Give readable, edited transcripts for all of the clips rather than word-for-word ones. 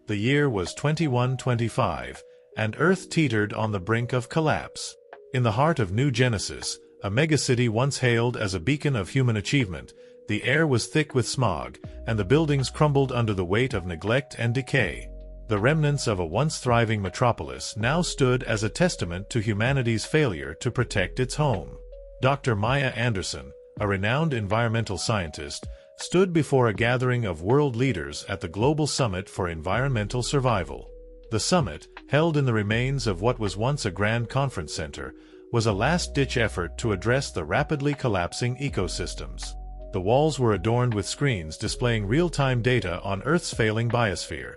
The year was 2125, and Earth teetered on the brink of collapse. In the heart of New Genesis, a megacity once hailed as a beacon of human achievement, the air was thick with smog, and the buildings crumbled under the weight of neglect and decay. The remnants of a once thriving metropolis now stood as a testament to humanity's failure to protect its home. Dr. Maya Anderson, a renowned environmental scientist, stood before a gathering of world leaders at the Global Summit for Environmental Survival. The summit, held in the remains of what was once a grand conference center, was a last-ditch effort to address the rapidly collapsing ecosystems. The walls were adorned with screens displaying real-time data on Earth's failing biosphere.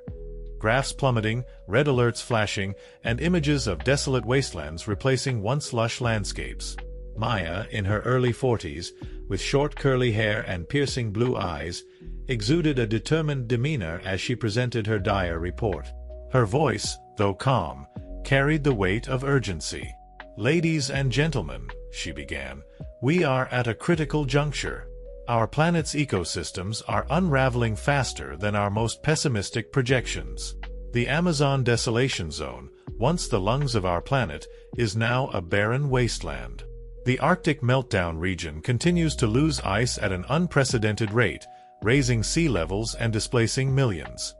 Graphs plummeting, red alerts flashing, and images of desolate wastelands replacing once lush landscapes. Maya, in her early 40s, with short curly hair and piercing blue eyes, exuded a determined demeanor as she presented her dire report. Her voice, though calm, carried the weight of urgency. "Ladies and gentlemen," she began, "we are at a critical juncture. Our planet's ecosystems are unraveling faster than our most pessimistic projections. The Amazon Desolation Zone, once the lungs of our planet, is now a barren wasteland. The Arctic meltdown region continues to lose ice at an unprecedented rate, raising sea levels and displacing millions."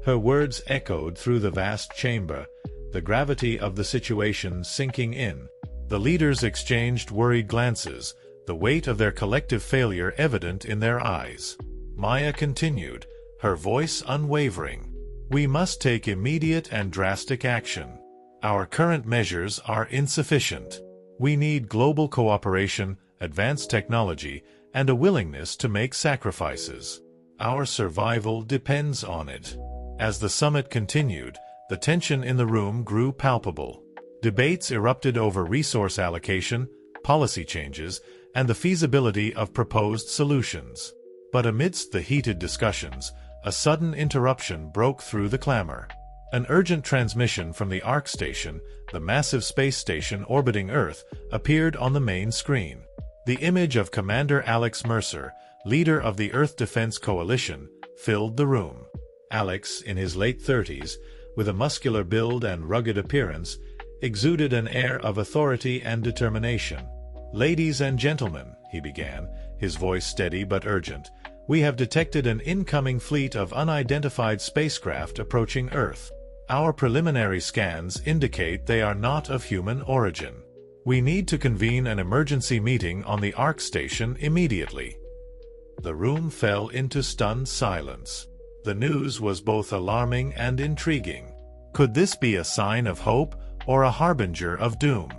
Her words echoed through the vast chamber, the gravity of the situation sinking in. The leaders exchanged worried glances, the weight of their collective failure evident in their eyes. Maya continued, her voice unwavering. "We must take immediate and drastic action. Our current measures are insufficient. We need global cooperation, advanced technology, and a willingness to make sacrifices. Our survival depends on it." As the summit continued, the tension in the room grew palpable. Debates erupted over resource allocation, policy changes, and the feasibility of proposed solutions. But amidst the heated discussions, a sudden interruption broke through the clamor. An urgent transmission from the Ark station, the massive space station orbiting Earth, appeared on the main screen. The image of Commander Alex Mercer, leader of the Earth Defense Coalition, filled the room. Alex, in his late 30s, with a muscular build and rugged appearance, exuded an air of authority and determination. "Ladies and gentlemen," he began, his voice steady but urgent, "we have detected an incoming fleet of unidentified spacecraft approaching Earth. Our preliminary scans indicate they are not of human origin. We need to convene an emergency meeting on the Ark station immediately." The room fell into stunned silence. The news was both alarming and intriguing. Could this be a sign of hope or a harbinger of doom?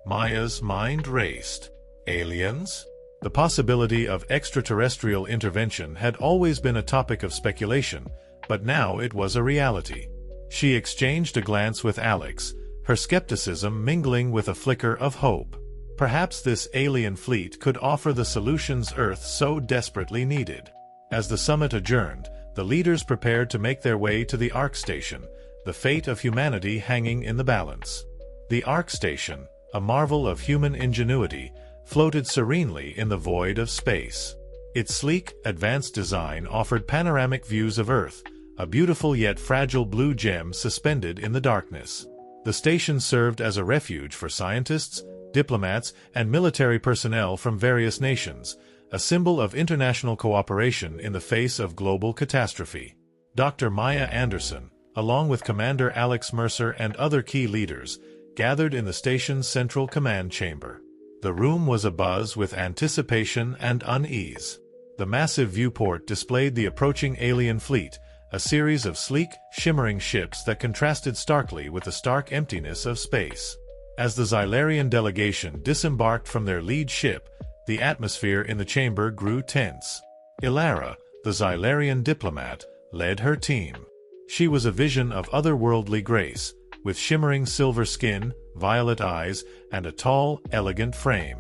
Maya's mind raced. Aliens? The possibility of extraterrestrial intervention had always been a topic of speculation, but now it was a reality. She exchanged a glance with Alex, her skepticism mingling with a flicker of hope. Perhaps this alien fleet could offer the solutions Earth so desperately needed. As the summit adjourned, the leaders prepared to make their way to the Ark station, the fate of humanity hanging in the balance. The Ark station, a marvel of human ingenuity, floated serenely in the void of space. Its sleek, advanced design offered panoramic views of Earth, a beautiful yet fragile blue gem suspended in the darkness. The station served as a refuge for scientists, diplomats, and military personnel from various nations, a symbol of international cooperation in the face of global catastrophe. Dr. Maya Anderson, along with Commander Alex Mercer and other key leaders, gathered in the station's central command chamber. The room was abuzz with anticipation and unease. The massive viewport displayed the approaching alien fleet, a series of sleek, shimmering ships that contrasted starkly with the stark emptiness of space. As the Zylarian delegation disembarked from their lead ship, the atmosphere in the chamber grew tense. Elara, the Zylarian diplomat, led her team. She was a vision of otherworldly grace, with shimmering silver skin, violet eyes, and a tall, elegant frame.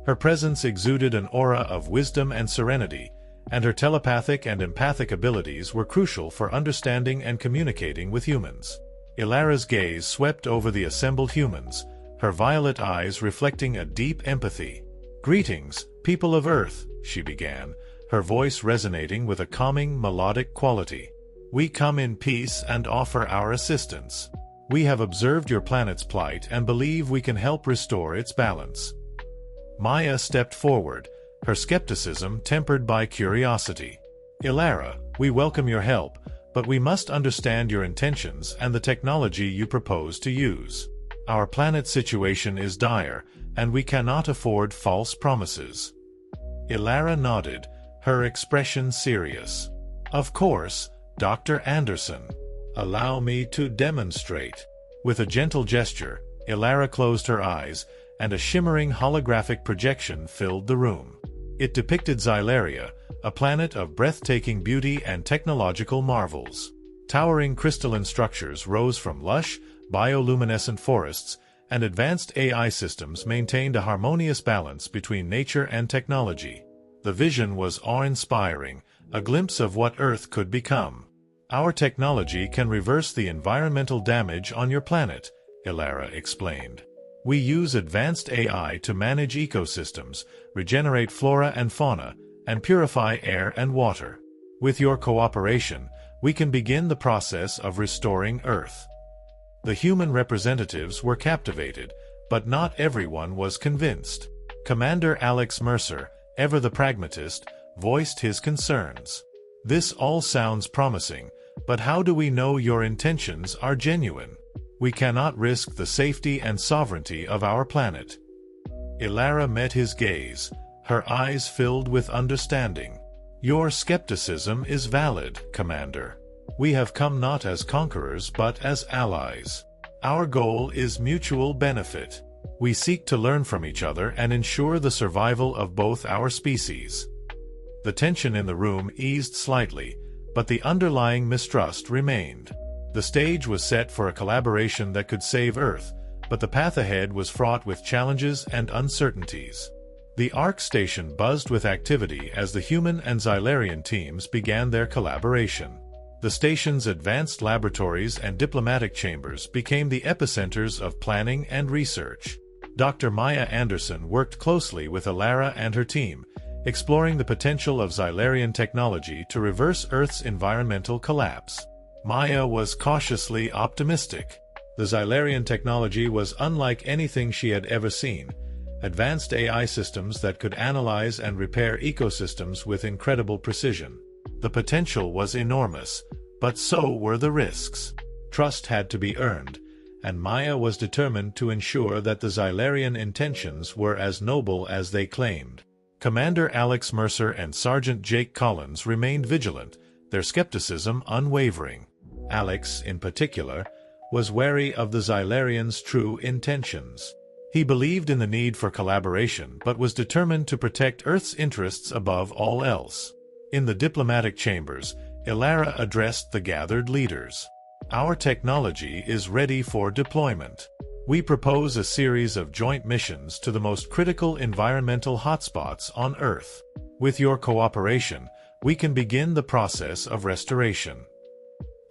Her presence exuded an aura of wisdom and serenity, and her telepathic and empathic abilities were crucial for understanding and communicating with humans. Elara's gaze swept over the assembled humans, her violet eyes reflecting a deep empathy. "Greetings, people of Earth," she began, her voice resonating with a calming, melodic quality. We come in peace and offer our assistance. We have observed your planet's plight and believe we can help restore its balance. Maya stepped forward, her skepticism tempered by curiosity. Elara, we welcome your help, but we must understand your intentions and the technology you propose to use. Our planet's situation is dire, and we cannot afford false promises. Elara nodded, her expression serious. Of course, Dr. Anderson. Allow me to demonstrate. With a gentle gesture, Elara closed her eyes, and a shimmering holographic projection filled the room. It depicted Zylaria, a planet of breathtaking beauty and technological marvels. Towering crystalline structures rose from lush, bioluminescent forests, and advanced AI systems maintained a harmonious balance between nature and technology. The vision was awe-inspiring, a glimpse of what Earth could become. Our technology can reverse the environmental damage on your planet, Elara explained. We use advanced AI to manage ecosystems, regenerate flora and fauna, and purify air and water. With your cooperation, we can begin the process of restoring Earth. The human representatives were captivated, but not everyone was convinced. Commander Alex Mercer, ever the pragmatist, voiced his concerns. This all sounds promising, but how do we know your intentions are genuine? We cannot risk the safety and sovereignty of our planet. Elara met his gaze, her eyes filled with understanding. Your skepticism is valid, Commander. We have come not as conquerors but as allies. Our goal is mutual benefit. We seek to learn from each other and ensure the survival of both our species. The tension in the room eased slightly, but the underlying mistrust remained. The stage was set for a collaboration that could save Earth, but the path ahead was fraught with challenges and uncertainties. The Ark station buzzed with activity as the human and Zylarian teams began their collaboration. The station's advanced laboratories and diplomatic chambers became the epicenters of planning and research. Dr. Maya Anderson worked closely with Elara and her team, exploring the potential of Zylarian technology to reverse Earth's environmental collapse. Maya was cautiously optimistic. The Zylarian technology was unlike anything she had ever seen. Advanced AI systems that could analyze and repair ecosystems with incredible precision. The potential was enormous, but so were the risks. Trust had to be earned, and Maya was determined to ensure that the Zylarian intentions were as noble as they claimed. Commander Alex Mercer and Sergeant Jake Collins remained vigilant, their skepticism unwavering. Alex, in particular, was wary of the Zylarians' true intentions. He believed in the need for collaboration but was determined to protect Earth's interests above all else. In the diplomatic chambers, Elara addressed the gathered leaders. Our technology is ready for deployment. We propose a series of joint missions to the most critical environmental hotspots on Earth. With your cooperation, we can begin the process of restoration.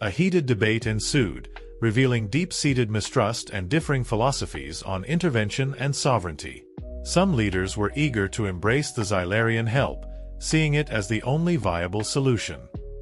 A heated debate ensued, revealing deep-seated mistrust and differing philosophies on intervention and sovereignty. Some leaders were eager to embrace the Zylarian help, seeing it as the only viable solution.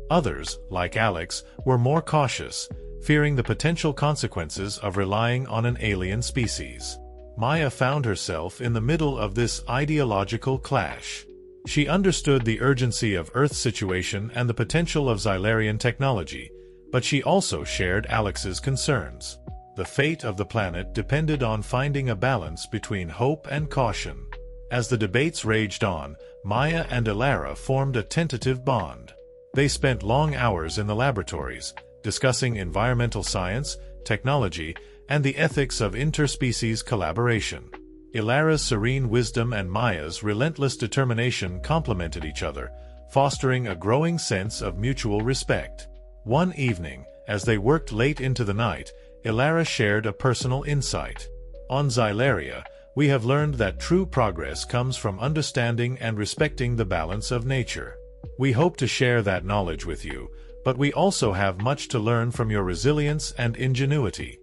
Others, like Alex, were more cautious, fearing the potential consequences of relying on an alien species. Maya found herself in the middle of this ideological clash. She understood the urgency of Earth's situation and the potential of Zylarian technology, but she also shared Alex's concerns. The fate of the planet depended on finding a balance between hope and caution. As the debates raged on, Maya and Elara formed a tentative bond. They spent long hours in the laboratories, discussing environmental science, technology, and the ethics of interspecies collaboration. Elara's serene wisdom and Maya's relentless determination complemented each other, fostering a growing sense of mutual respect. One evening, as they worked late into the night, Elara shared a personal insight. On Zylaria, we have learned that true progress comes from understanding and respecting the balance of nature. We hope to share that knowledge with you, but we also have much to learn from your resilience and ingenuity.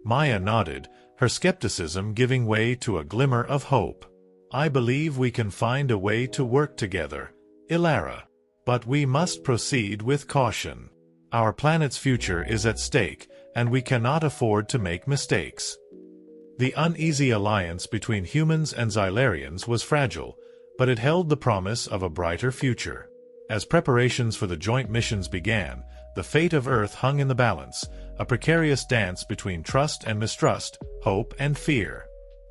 Maya nodded, her skepticism giving way to a glimmer of hope. I believe we can find a way to work together, Elara. But we must proceed with caution. Our planet's future is at stake, and we cannot afford to make mistakes. The uneasy alliance between humans and Zylarians was fragile, but it held the promise of a brighter future. As preparations for the joint missions began, the fate of Earth hung in the balance, a precarious dance between trust and mistrust, hope and fear.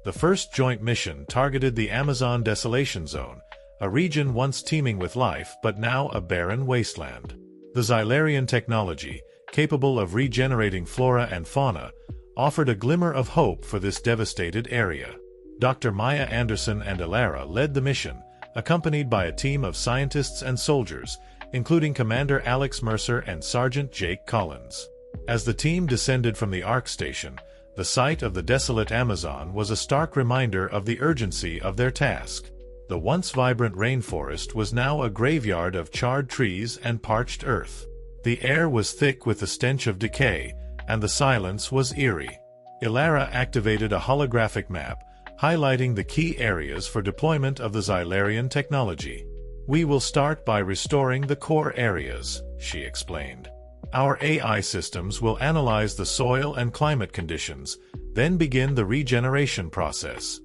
The first joint mission targeted the Amazon Desolation Zone, a region once teeming with life but now a barren wasteland. The Zylarian technology, capable of regenerating flora and fauna, offered a glimmer of hope for this devastated area. Dr. Maya Anderson and Elara led the mission, accompanied by a team of scientists and soldiers, including Commander Alex Mercer and Sergeant Jake Collins. As the team descended from the Ark station, the sight of the desolate Amazon was a stark reminder of the urgency of their task. The once vibrant rainforest was now a graveyard of charred trees and parched earth. The air was thick with the stench of decay, and the silence was eerie. Elara activated a holographic map, highlighting the key areas for deployment of the Zylarian technology. "We will start by restoring the core areas," she explained. "Our AI systems will analyze the soil and climate conditions, then begin the regeneration process."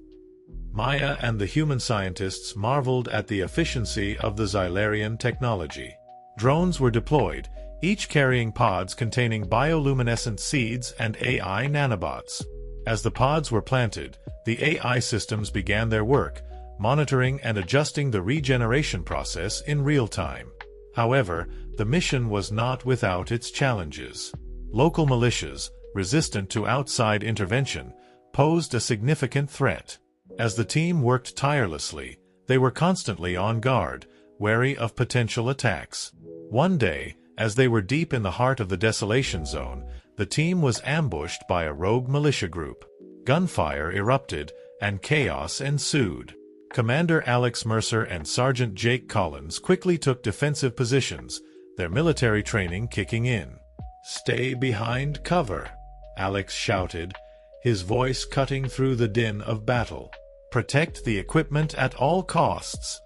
Maya and the human scientists marveled at the efficiency of the Zylarian technology. Drones were deployed, each carrying pods containing bioluminescent seeds and AI nanobots. As the pods were planted, the AI systems began their work, monitoring and adjusting the regeneration process in real time. However, the mission was not without its challenges. Local militias, resistant to outside intervention, posed a significant threat. As the team worked tirelessly, they were constantly on guard, wary of potential attacks. One day, as they were deep in the heart of the Desolation Zone, the team was ambushed by a rogue militia group. Gunfire erupted, and chaos ensued. Commander Alex Mercer and Sergeant Jake Collins quickly took defensive positions, their military training kicking in. "Stay behind cover," Alex shouted, his voice cutting through the din of battle. "Protect the equipment at all costs."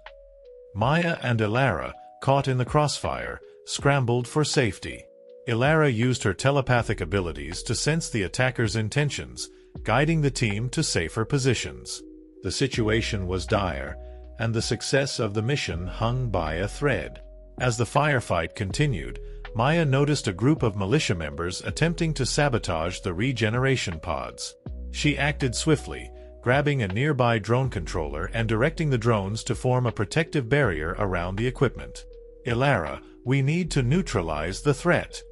Maya and Elara, caught in the crossfire, scrambled for safety. Elara used her telepathic abilities to sense the attackers' intentions, guiding the team to safer positions. The situation was dire, and the success of the mission hung by a thread. As the firefight continued, Maya noticed a group of militia members attempting to sabotage the regeneration pods. She acted swiftly, grabbing a nearby drone controller and directing the drones to form a protective barrier around the equipment. "Elara, we need to neutralize the threat,"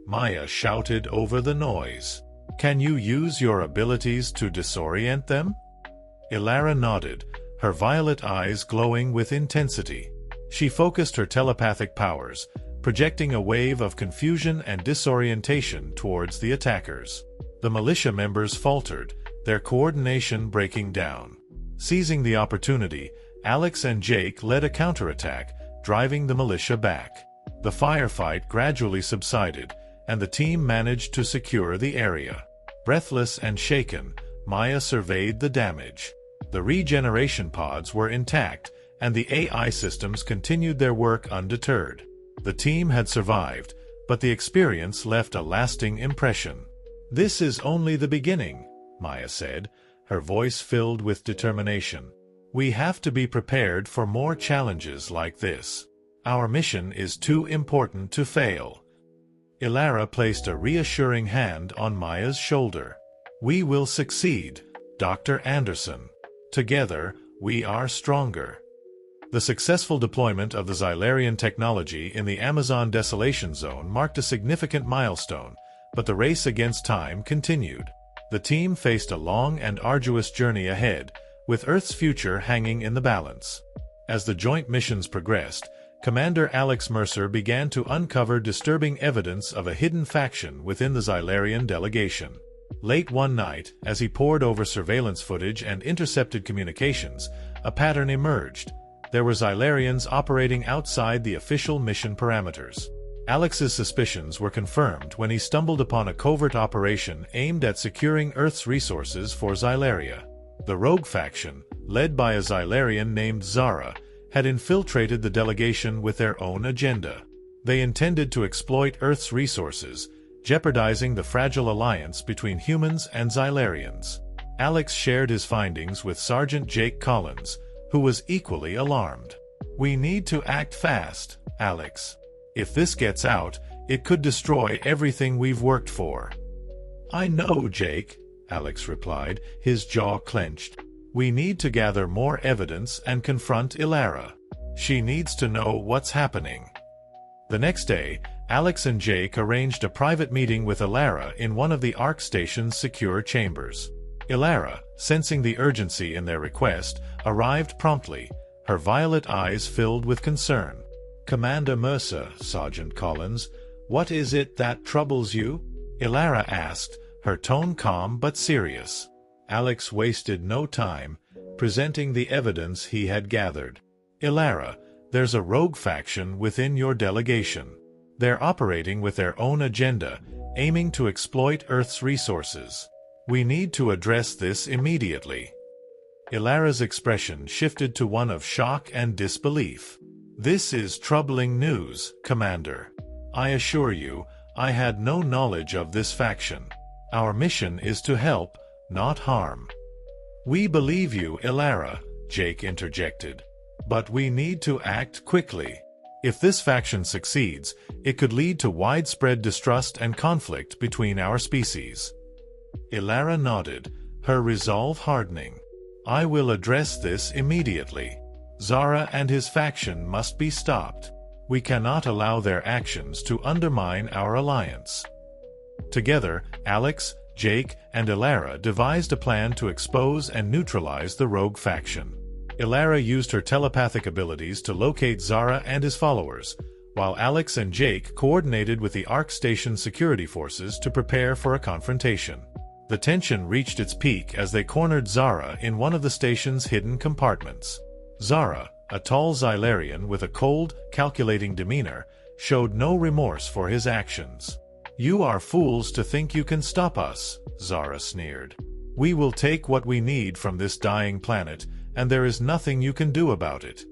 Maya shouted over the noise. "Can you use your abilities to disorient them?" Elara nodded, her violet eyes glowing with intensity. She focused her telepathic powers, projecting a wave of confusion and disorientation towards the attackers. The militia members faltered, their coordination breaking down. Seizing the opportunity, Alex and Jake led a counterattack, driving the militia back. The firefight gradually subsided, and the team managed to secure the area. Breathless and shaken, Maya surveyed the damage. The regeneration pods were intact, and the AI systems continued their work undeterred. The team had survived, but the experience left a lasting impression. "This is only the beginning," Maya said, her voice filled with determination. "We have to be prepared for more challenges like this. Our mission is too important to fail." Elara placed a reassuring hand on Maya's shoulder. "We will succeed, Dr. Anderson. Together, we are stronger." The successful deployment of the Zylarian technology in the Amazon Desolation Zone marked a significant milestone, but the race against time continued. The team faced a long and arduous journey ahead, with Earth's future hanging in the balance. As the joint missions progressed, Commander Alex Mercer began to uncover disturbing evidence of a hidden faction within the Zylarian delegation. Late one night, as he pored over surveillance footage and intercepted communications, a pattern emerged. There were Zylarians operating outside the official mission parameters. Alex's suspicions were confirmed when he stumbled upon a covert operation aimed at securing Earth's resources for Zylaria. The rogue faction, led by a Zylarian named Zara, had infiltrated the delegation with their own agenda. They intended to exploit Earth's resources, jeopardizing the fragile alliance between humans and Zylarians. Alex shared his findings with Sergeant Jake Collins, who was equally alarmed. "We need to act fast, Alex. If this gets out, it could destroy everything we've worked for." "I know, Jake," Alex replied, his jaw clenched. "We need to gather more evidence and confront Elara. She needs to know what's happening." The next day, Alex and Jake arranged a private meeting with Elara in one of the Ark Station's secure chambers. Elara, sensing the urgency in their request, arrived promptly, her violet eyes filled with concern. "Commander Mercer," Sergeant Collins, "what is it that troubles you?" Elara asked, her tone calm but serious. Alex wasted no time, presenting the evidence he had gathered. "Elara, there's a rogue faction within your delegation. They're operating with their own agenda, aiming to exploit Earth's resources. We need to address this immediately." Elara's expression shifted to one of shock and disbelief. "This is troubling news, Commander. I assure you, I had no knowledge of this faction. Our mission is to help, not harm." "We believe you, Elara," Jake interjected. "But we need to act quickly. If this faction succeeds, it could lead to widespread distrust and conflict between our species." Elara nodded, her resolve hardening. "I will address this immediately. Zara and his faction must be stopped. We cannot allow their actions to undermine our alliance." Together, Alex, Jake, and Elara devised a plan to expose and neutralize the rogue faction. Elara used her telepathic abilities to locate Zara and his followers, while Alex and Jake coordinated with the Ark Station security forces to prepare for a confrontation. The tension reached its peak as they cornered Zara in one of the station's hidden compartments. Zara, a tall Zylarian with a cold, calculating demeanor, showed no remorse for his actions. "You are fools to think you can stop us," Zara sneered. "We will take what we need from this dying planet, and there is nothing you can do about it."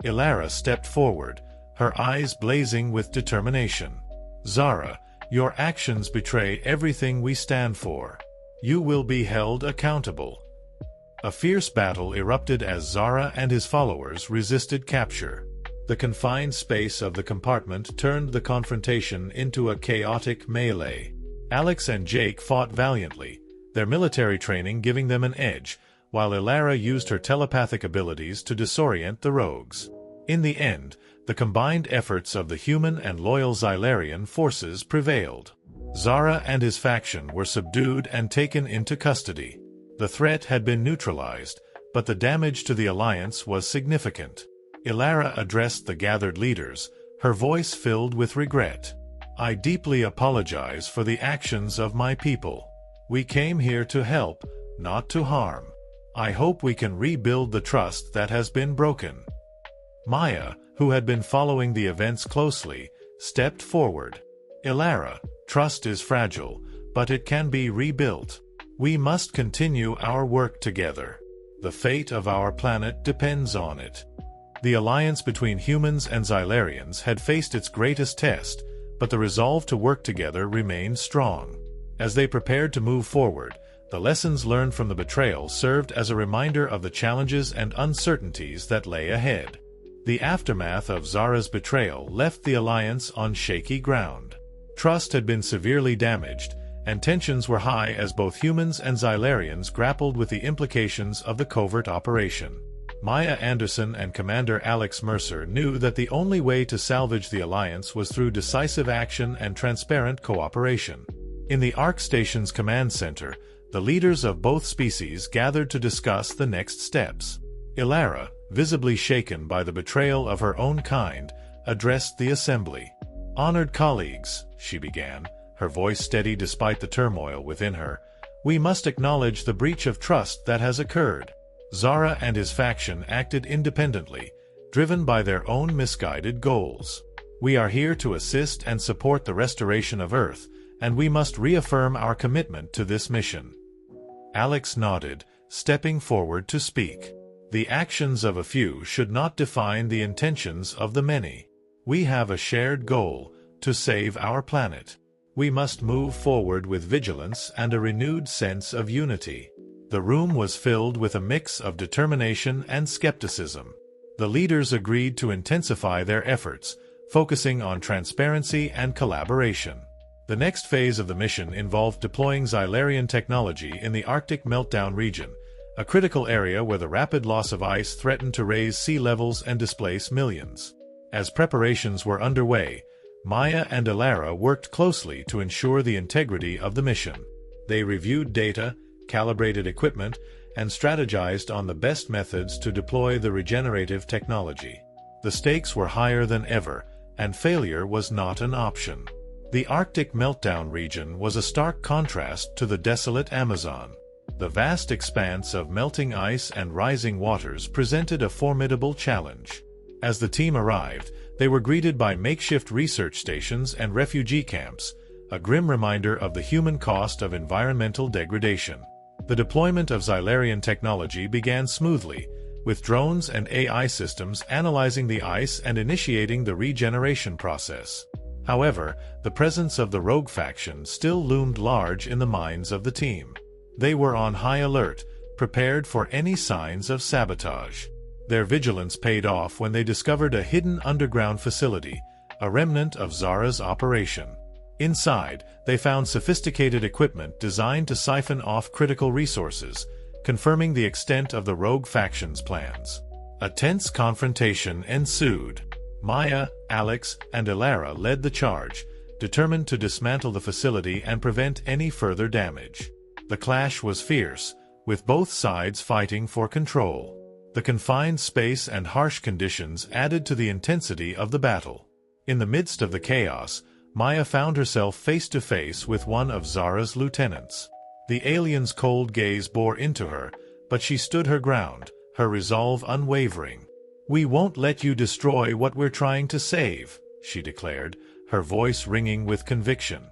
Elara stepped forward, her eyes blazing with determination. "Zara, your actions betray everything we stand for. You will be held accountable." A fierce battle erupted as Zara and his followers resisted capture. The confined space of the compartment turned the confrontation into a chaotic melee. Alex and Jake fought valiantly, their military training giving them an edge, while Elara used her telepathic abilities to disorient the rogues. In the end, the combined efforts of the human and loyal Zylarian forces prevailed. Zara and his faction were subdued and taken into custody. The threat had been neutralized, but the damage to the alliance was significant. Elara addressed the gathered leaders, her voice filled with regret. "I deeply apologize for the actions of my people. We came here to help, not to harm. I hope we can rebuild the trust that has been broken." Maya, who had been following the events closely, stepped forward. "Elara, trust is fragile, but it can be rebuilt. We must continue our work together. The fate of our planet depends on it." The alliance between humans and Zylarians had faced its greatest test, but the resolve to work together remained strong. As they prepared to move forward, the lessons learned from the betrayal served as a reminder of the challenges and uncertainties that lay ahead. The aftermath of Zara's betrayal left the alliance on shaky ground. Trust had been severely damaged, and tensions were high as both humans and Zylarians grappled with the implications of the covert operation. Maya Anderson and Commander Alex Mercer knew that the only way to salvage the alliance was through decisive action and transparent cooperation. In the Ark Station's command center, the leaders of both species gathered to discuss the next steps. Elara, visibly shaken by the betrayal of her own kind, addressed the assembly. "Honored colleagues," she began, her voice steady despite the turmoil within her, "we must acknowledge the breach of trust that has occurred. Zara and his faction acted independently, driven by their own misguided goals. We are here to assist and support the restoration of Earth, and we must reaffirm our commitment to this mission." Alex nodded, stepping forward to speak. "The actions of a few should not define the intentions of the many. We have a shared goal: to save our planet. We must move forward with vigilance and a renewed sense of unity." The room was filled with a mix of determination and skepticism. The leaders agreed to intensify their efforts, focusing on transparency and collaboration. The next phase of the mission involved deploying Zylarian technology in the Arctic meltdown region, a critical area where the rapid loss of ice threatened to raise sea levels and displace millions. As preparations were underway, Maya and Elara worked closely to ensure the integrity of the mission. They reviewed data, calibrated equipment, and strategized on the best methods to deploy the regenerative technology. The stakes were higher than ever, and failure was not an option. The Arctic meltdown region was a stark contrast to the desolate Amazon. The vast expanse of melting ice and rising waters presented a formidable challenge. As the team arrived, they were greeted by makeshift research stations and refugee camps, a grim reminder of the human cost of environmental degradation. The deployment of Zylarian technology began smoothly, with drones and AI systems analyzing the ice and initiating the regeneration process. However, the presence of the rogue faction still loomed large in the minds of the team. They were on high alert, prepared for any signs of sabotage. Their vigilance paid off when they discovered a hidden underground facility, a remnant of Zara's operation. Inside, they found sophisticated equipment designed to siphon off critical resources, confirming the extent of the rogue faction's plans. A tense confrontation ensued. Maya, Alex, and Elara led the charge, determined to dismantle the facility and prevent any further damage. The clash was fierce, with both sides fighting for control. The confined space and harsh conditions added to the intensity of the battle. In the midst of the chaos, Maya found herself face-to-face with one of Zara's lieutenants. The alien's cold gaze bore into her, but she stood her ground, her resolve unwavering. "We won't let you destroy what we're trying to save," she declared, her voice ringing with conviction.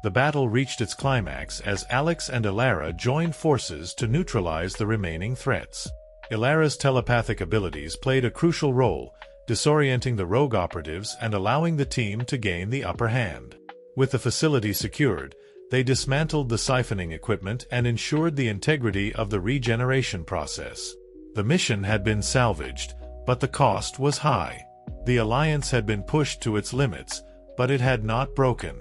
The battle reached its climax as Alex and Elara joined forces to neutralize the remaining threats. Elara's telepathic abilities played a crucial role, disorienting the rogue operatives and allowing the team to gain the upper hand. With the facility secured, they dismantled the siphoning equipment and ensured the integrity of the regeneration process. The mission had been salvaged, but the cost was high. The Alliance had been pushed to its limits, but it had not broken.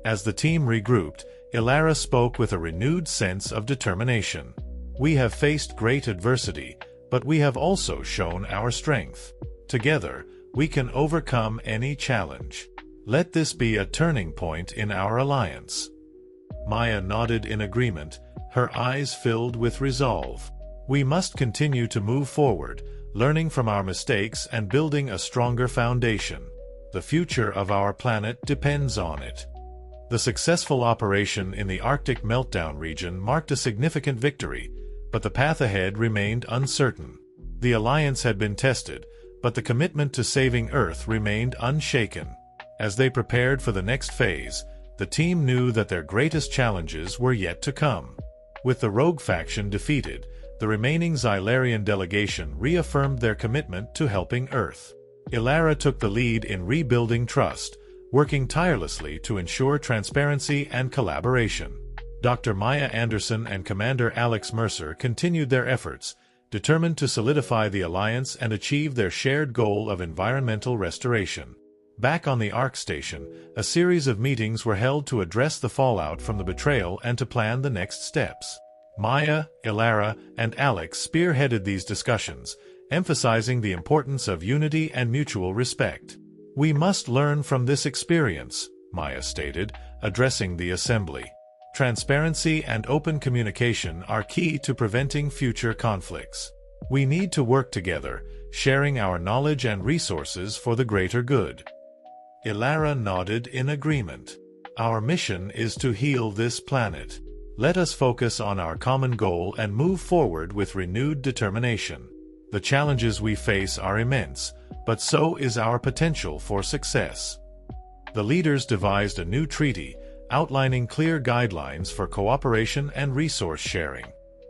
As the team regrouped, Elara spoke with a renewed sense of determination. "We have faced great adversity, but we have also shown our strength. Together, we can overcome any challenge. Let this be a turning point in our alliance." Maya nodded in agreement, her eyes filled with resolve. "We must continue to move forward, learning from our mistakes and building a stronger foundation. The future of our planet depends on it." The successful operation in the Arctic meltdown region marked a significant victory, but the path ahead remained uncertain. The Alliance had been tested, but the commitment to saving Earth remained unshaken. As they prepared for the next phase, the team knew that their greatest challenges were yet to come. With the rogue faction defeated, the remaining Zylarian delegation reaffirmed their commitment to helping Earth. Elara took the lead in rebuilding trust, working tirelessly to ensure transparency and collaboration. Dr. Maya Anderson and Commander Alex Mercer continued their efforts, determined to solidify the Alliance and achieve their shared goal of environmental restoration. Back on the Ark station, a series of meetings were held to address the fallout from the betrayal and to plan the next steps. Maya, Elara, and Alex spearheaded these discussions, emphasizing the importance of unity and mutual respect. "We must learn from this experience," Maya stated, addressing the assembly. "Transparency and open communication are key to preventing future conflicts. We need to work together, sharing our knowledge and resources for the greater good." Elara nodded in agreement. "Our mission is to heal this planet. Let us focus on our common goal and move forward with renewed determination. The challenges we face are immense, but so is our potential for success." The leaders devised a new treaty, outlining clear guidelines for cooperation and resource sharing.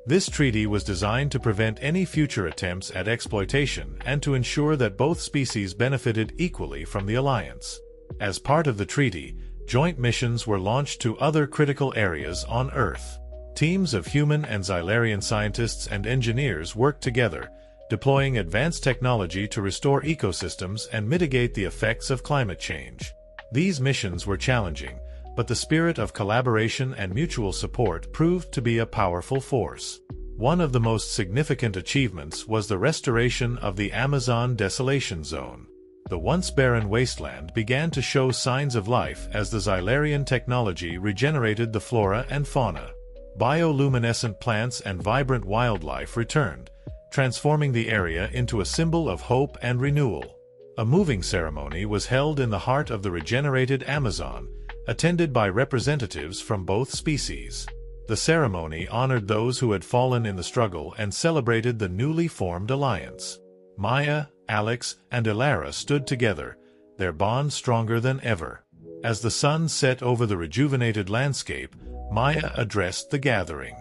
This treaty was designed to prevent any future attempts at exploitation and to ensure that both species benefited equally from the alliance. As part of the treaty, joint missions were launched to other critical areas on Earth. Teams of human and Zylarian scientists and engineers worked together, deploying advanced technology to restore ecosystems and mitigate the effects of climate change. These missions were challenging, but the spirit of collaboration and mutual support proved to be a powerful force. One of the most significant achievements was the restoration of the Amazon Desolation Zone. The once barren wasteland began to show signs of life as the Zylarian technology regenerated the flora and fauna. Bioluminescent plants and vibrant wildlife returned, transforming the area into a symbol of hope and renewal. A moving ceremony was held in the heart of the regenerated Amazon, attended by representatives from both species. The ceremony honored those who had fallen in the struggle and celebrated the newly formed alliance. Maya, Alex, and Elara stood together, their bond stronger than ever. As the sun set over the rejuvenated landscape, Maya addressed the gathering.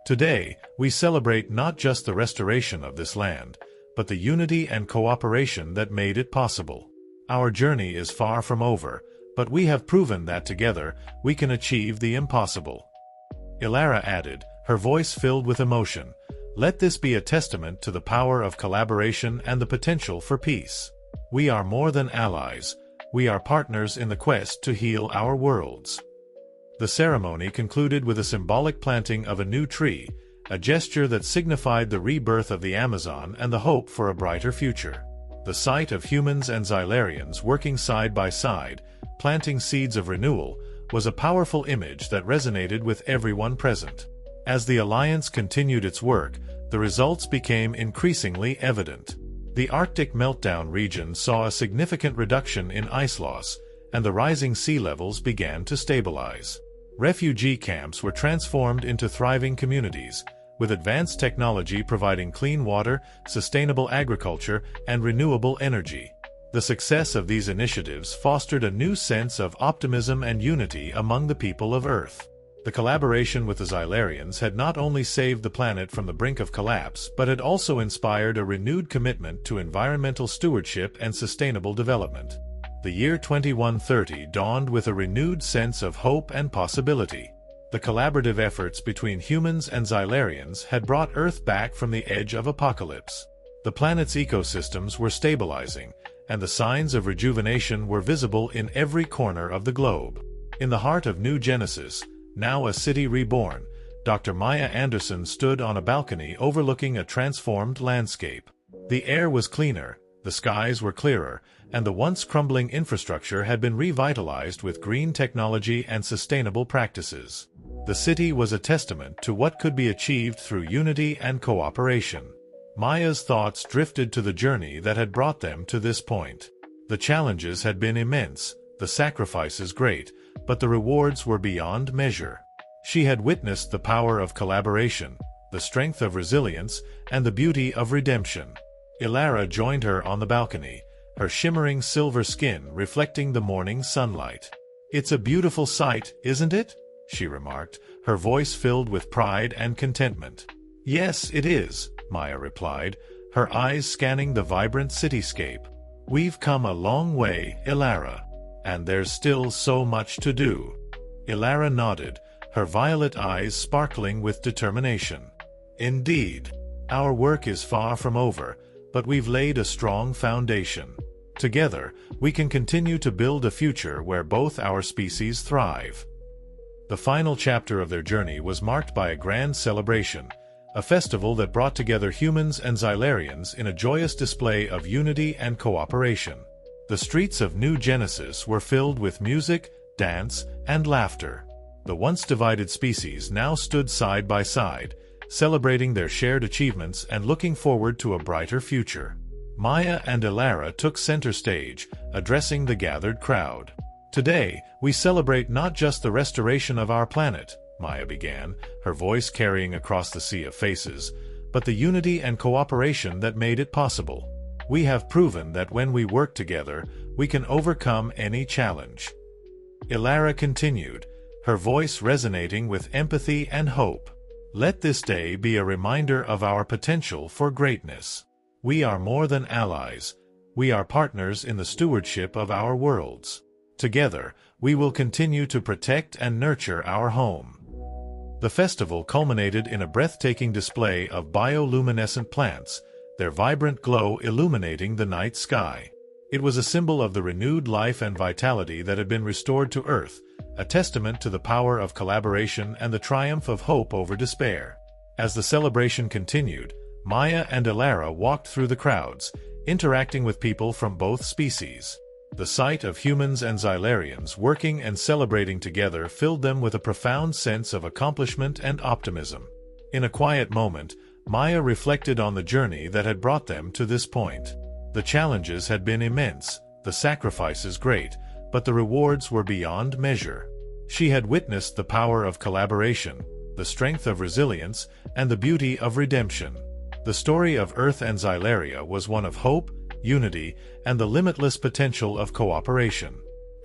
Today, we celebrate not just the restoration of this land, but the unity and cooperation that made it possible. Our journey is far from over, but we have proven that together, we can achieve the impossible. Elara added, her voice filled with emotion, "Let this be a testament to the power of collaboration and the potential for peace. We are more than allies, we are partners in the quest to heal our worlds." The ceremony concluded with a symbolic planting of a new tree, a gesture that signified the rebirth of the Amazon and the hope for a brighter future. The sight of humans and Zylarians working side by side, planting seeds of renewal, was a powerful image that resonated with everyone present. As the Alliance continued its work, the results became increasingly evident. The Arctic meltdown region saw a significant reduction in ice loss, and the rising sea levels began to stabilize. Refugee camps were transformed into thriving communities, with advanced technology providing clean water, sustainable agriculture, and renewable energy. The success of these initiatives fostered a new sense of optimism and unity among the people of Earth. The collaboration with the Zylarians had not only saved the planet from the brink of collapse, but had also inspired a renewed commitment to environmental stewardship and sustainable development. The year 2130 dawned with a renewed sense of hope and possibility. The collaborative efforts between humans and Zylarians had brought Earth back from the edge of apocalypse. The planet's ecosystems were stabilizing, and the signs of rejuvenation were visible in every corner of the globe. In the heart of New Genesis, now a city reborn, Dr. Maya Anderson stood on a balcony overlooking a transformed landscape. The air was cleaner, the skies were clearer, and the once crumbling infrastructure had been revitalized with green technology and sustainable practices. The city was a testament to what could be achieved through unity and cooperation. Maya's thoughts drifted to the journey that had brought them to this point. The challenges had been immense, the sacrifices great, but the rewards were beyond measure. She had witnessed the power of collaboration, the strength of resilience, and the beauty of redemption. Elara joined her on the balcony, her shimmering silver skin reflecting the morning sunlight. "It's a beautiful sight, isn't it?" she remarked, her voice filled with pride and contentment. "Yes, it is," Maya replied, her eyes scanning the vibrant cityscape. "We've come a long way, Elara. And there's still so much to do." Elara nodded, her violet eyes sparkling with determination. "Indeed. Our work is far from over, but we've laid a strong foundation. Together, we can continue to build a future where both our species thrive." The final chapter of their journey was marked by a grand celebration, a festival that brought together humans and Zylarians in a joyous display of unity and cooperation. The streets of New Genesis were filled with music, dance, and laughter. The once divided species now stood side by side, celebrating their shared achievements and looking forward to a brighter future. Maya and Elara took center stage, addressing the gathered crowd. "Today, we celebrate not just the restoration of our planet," Maya began, her voice carrying across the sea of faces, "but the unity and cooperation that made it possible. We have proven that when we work together, we can overcome any challenge." Elara continued, her voice resonating with empathy and hope. Let this day be a reminder of our potential for greatness. We are more than allies. We are partners in the stewardship of our worlds. Together, we will continue to protect and nurture our home. The festival culminated in a breathtaking display of bioluminescent plants, their vibrant glow illuminating the night sky. It was a symbol of the renewed life and vitality that had been restored to Earth, a testament to the power of collaboration and the triumph of hope over despair. As the celebration continued, Maya and Elara walked through the crowds, interacting with people from both species. The sight of humans and Zylarians working and celebrating together filled them with a profound sense of accomplishment and optimism. In a quiet moment, Maya reflected on the journey that had brought them to this point. The challenges had been immense, the sacrifices great, but the rewards were beyond measure. She had witnessed the power of collaboration, the strength of resilience, and the beauty of redemption. The story of Earth and Zylaria was one of hope, unity, and the limitless potential of cooperation.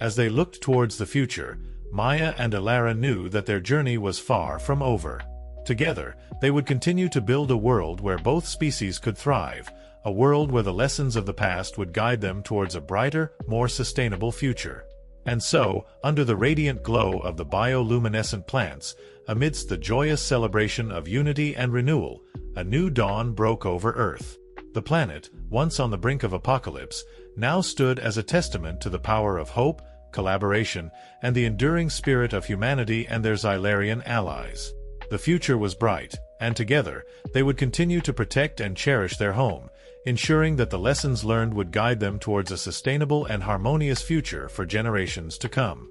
As they looked towards the future, Maya and Elara knew that their journey was far from over. Together, they would continue to build a world where both species could thrive, a world where the lessons of the past would guide them towards a brighter, more sustainable future. And so, under the radiant glow of the bioluminescent plants, amidst the joyous celebration of unity and renewal, a new dawn broke over Earth. The planet, once on the brink of apocalypse, now stood as a testament to the power of hope, collaboration, and the enduring spirit of humanity and their Zylarian allies. The future was bright, and together, they would continue to protect and cherish their home, ensuring that the lessons learned would guide them towards a sustainable and harmonious future for generations to come.